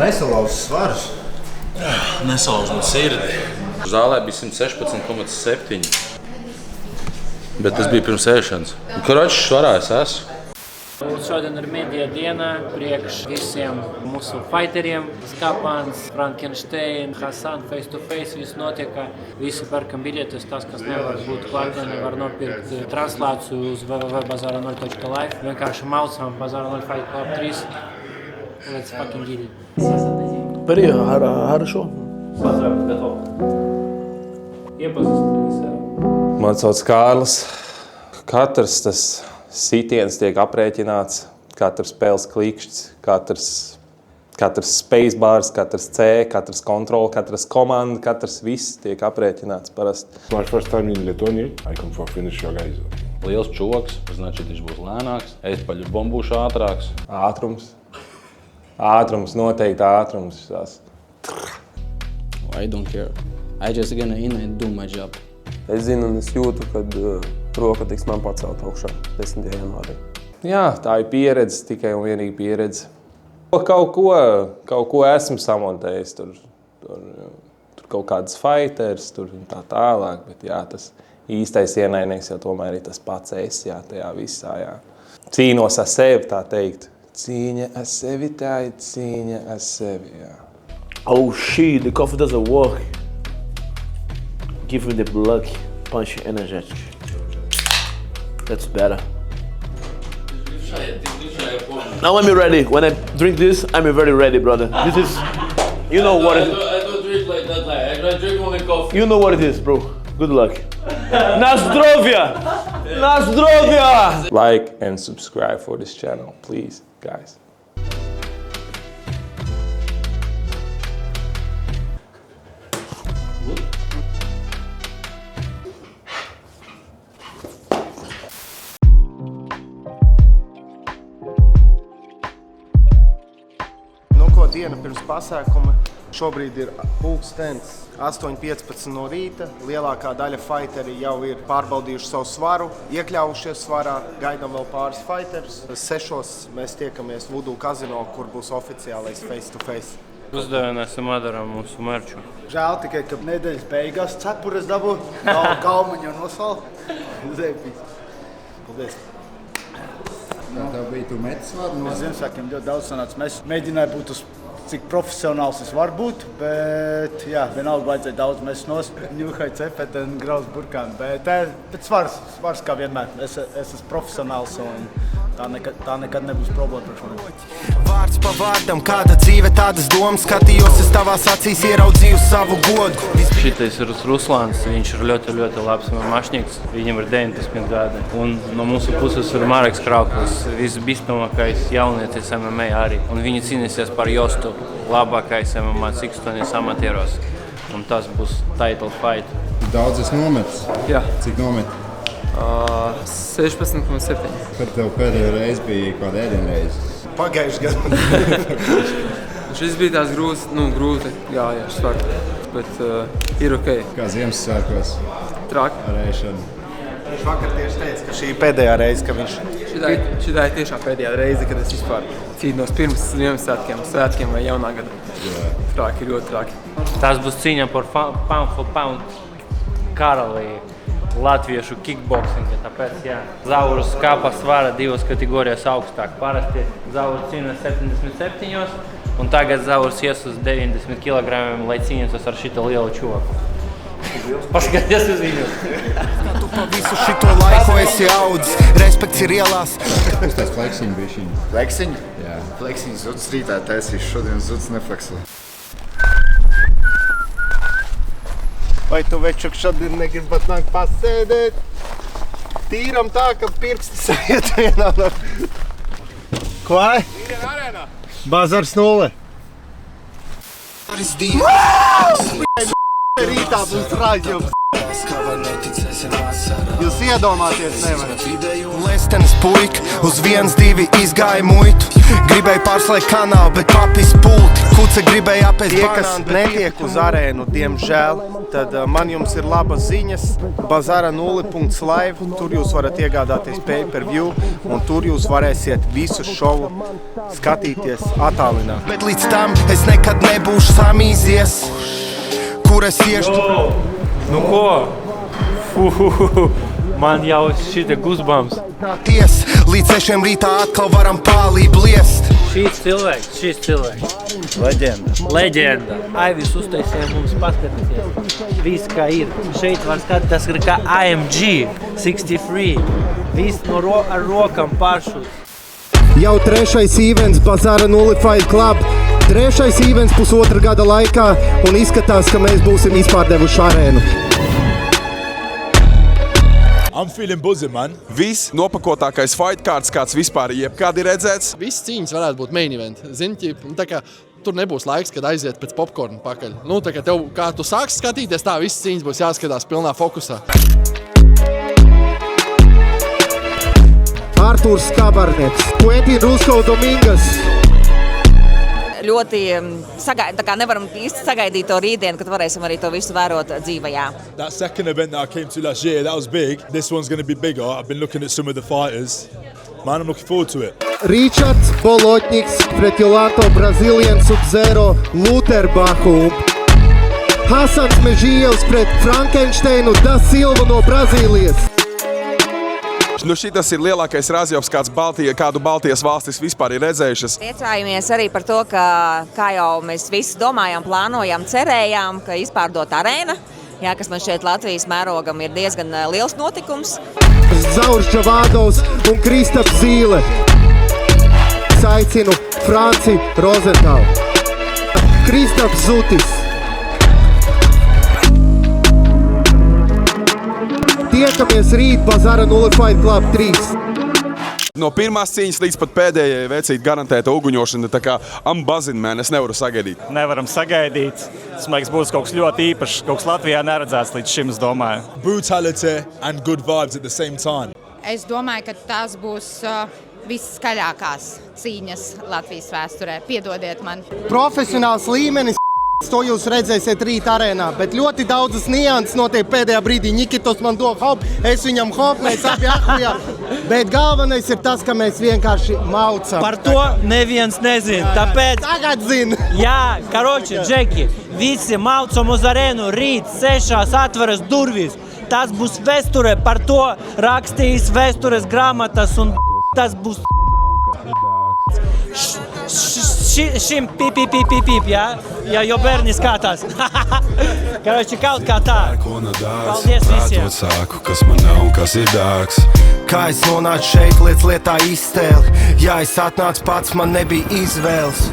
Nesalauz svars. Nesalauz no sirdi. Zālē bija 116,7. Bet tas bija pirms ēšanas. Karoči svarā es esmu. Šodien ir medija diena priekš visiem mūsu fighteriem. Skapans, Frankenstein, Hasan, face to face, viss notiek. Visi pērkam biļetes, tas, kas nevar būt klātienē, var nopirkt translāciju uz www.bazara0.live. Vienkārši maucam Bazara0 Fight Club 3. Let's fucking get it. Привет, хорошо. Поздрав, готов. Iepazīstināties. Man sauc Kārlis. Katrs tas sitiens tiek aprēķināts, katrs spēles klikšķis, katrs spacebars, katrs C, katrs kontrol, katrs komanda, katrs viss tiek aprēķināts parasti. My first time in Lithuania, I come for finish your guys. Liels čoks, значит, viņš būs lēnāks. Es paļu bombūšu ātrāks. Ātrums, noteikti ātrums. I don't care. I just gonna in and do my job. Es zinu un es jūtu, kad roka tiks man pacelt augšā 10. janvārī. Jā, tā ir pieredze, tikai un vienīgi pieredze. Kaut ko esmu samontējis, tur kaut kādas fighters, tur un tā tālāk, bet jā, tas īstais ienaidnieks jau tomēr ir tas pats es, jā, tajā visā, jā. Cīnos ar sevi, tā teikt. Cīņa ar sevi, tā ir cīņa ar sevi, jā. Oh shit, the coffee doesn't work. Give me the blood punch energetic. That's better. Now I'm ready. When I drink this, I'm very ready, brother. This is, you know what it is. I don't drink like that. I drink only coffee. You know what it is, bro. Good luck. Na zdrowie! Na zdrowie! Like and subscribe for this channel, please, guys. Diena pirms pasākuma. Šobrīd ir pulkstens 8:15 no rīta. Lielākā daļa fighteri jau ir pārbaudījuši savu svaru, iekļaujušies svarā, gaidām vēl pāris fighters. 6:00 mēs tiekamies Voodoo Casino, kur būs oficiālais face to face. Uzdāvināsim Adaram mūsu merču. Žēl tikai, ka nedēļas beigās cepures dabū, Kalmaņu nosal. Paldies. Tev bija tu metis svaru? Ziemassvētkiem ļoti daudz sanāca. Mēs mēģināju būt uz cik profesionāls es varu būt, bet jā, vienalga vajadzēja daudz mest nost, ņūhai cepet un grauz burkām. Bet svars kā vienmēr. Es esmu profesionāls un tā nekad nebūs problēma priekš manis. Vārds pa vārdam, kāda dzīve, tādas domas, skatījos es tavās acīs, ieraudzīju savu godu. Šitais ir Ruslāns, viņš ir ļoti, ļoti labs mašņīgs, viņam ir 19 gadi. Un no mūsu puses ir Mareks Krauklis, visbīstamākais jaunietis MMA arī. Un viņi cīnīsies par jostu labākais MMA cikstonis amatieros. Un tas būs title fight. Daudz es nometis? Jā. Cik nomet? 16,7. Kad tev pēdējo reizi bija kāda ēdienreize? Pagājuši gadu. Šis bija tās grūti gājuši svaru, bet ir ok. Kā Ziemassvētkos? Traki. Ar ēšanu. Viņš vakar tieši teica, ka šī ir pēdējā reize, ka viņš... Šitā ir tiešām pēdējā reize, kad es vispār cīnos pirms Ziemassvētkiem, svētkiem vai jaunā gada. Traki, ļoti traki. Tas būs cīņa par pound for pound karalī. Latviešu kickboxinga, tāpēc jā. Zaurus kāpa svara divas kategorijas augstāk. Parasti Zaurus cīnās 77, un tagad Zaurus ies uz 90 kg, lai cīnītos ar šito lielu čoku. Paskaties uz viņu. Tu pa visu šito laiku esi audzis, respekts ir ielās. Uz tās fleksiņu bija šī. Fleksiņu? Jā. Fleksiņu zuds rītā taisīšu, šodien zuds nefleksē. Vai tu večuk šodien negribat nākt pasēdēt? Tīram tā, ka pirksti sajiet vienā no... Ko? Bazars 0. Rītā būs rāģjums. Jūs iedomāties nevarat. Lestenes puika, uz 1-2 izgāja muitu. Gribēja pārslēgt kanālu, bet papis pulti. Kuce gribēja apēst Tie, kas banānu, netiek uz arēnu, diemžēl, tad man jums ir labas ziņas. Bazara0.live, tur jūs varat iegādāties pay-per-view, un tur jūs varēsiet visu šovu skatīties attālināt. Bet līdz tam es nekad nebūšu samīzies, kur es iešu. Nu ko? Man jau šita guzbams. Ties, līdz 6 rītā atkal varam pālī bliest. Šis cilvēks. Leģenda. Aivis uztaisīja mums paskatīties. Viss kā ir. Šeit var skatīties, tas ir kā AMG 63. Viss ar rokam pašu. Jau 3. events Bazara0 Fight Club. 3. events pusotra gada laikā, un izskatās, ka mēs būsim izpārdevuši arēnu. I'm feeling buzzing, man. Viss nopakotākais fight cards, kāds vispār jebkad ir redzēts. Viss cīņas varētu būt main event. Zini, tā kā tur nebūs laiks, kad aiziet pēc popkorna pakaļ. Nu, tā kā tev, kā tu sāksi skatīties, tā viss cīņas būs jāskatās pilnā fokusā. Arturs Kabarnets, Quentin Rusko Domingas. Ļoti nevaram īsti sagaidīt to rītdienu, kad varēsim arī to visu vērot dzīvajā. That second event that I came to last year, that was big. This one's going to be bigger. I've been looking at some of the fighters. Man, I'm looking forward to it. Ričards Bolotņiks pret Jolanto Brazilian Sub-Zero Luterbachu. Hasans Mežījevs pret Frankensteinu da Silva no Brazīlijas. Nu, šitas ir lielākais razjovs, kādu Baltijas valstis vispār ir redzējušas. Priecājamies arī par to, ka, kā jau mēs visi domājām, plānojām, cerējām, ka izpārdot arēna, kas man šeit Latvijas mērogam ir diezgan liels notikums. Zaurs Džavādovs un Kristaps Zīle. Aicinu Franci Rozentālu. Kristaps Zutis. Tiekamies rīt Bazara0 Fight Club 3. No pirmās cīņas līdz pat pēdējai vecīt garantēta uguņošana, tā kā I'm buzzing, man, es nevaru sagaidīt. Nevaram sagaidīt. Es domāju, būs kaut kas ļoti īpašs, kaut kas Latvijā neredzēts līdz šim, es domāju. Brutality and good vibes at the same time. Es domāju, ka tās būs visskaļākās cīņas Latvijas vēsturē. Piedodiet man. Profesionāls līmenis. To jūs redzēsiet rīt arēnā, bet ļoti daudzas nianses notiek pēdējā brīdī. Nikitos man dod hop, es viņam hop, mēs abi ahujā. Bet galvenais ir tas, ka mēs vienkārši maucam. Par to neviens nezina, tāpēc... Tagad zina. Jā, karoči, Džeki, visi maucam uz arēnu, rīt 6 atveras durvis. Tas būs vēsture, par to rakstīs vēstures grāmatas un tas būs... Šim pip, ja jo bērni skatās. Karoči, kaut kā tā. Paldies visiem. Sāku, kas man nav un kas ir dārgs. Kā es nonācu šeit, lietā iztēli. Ja es atnācu pats, man nebija izvēles.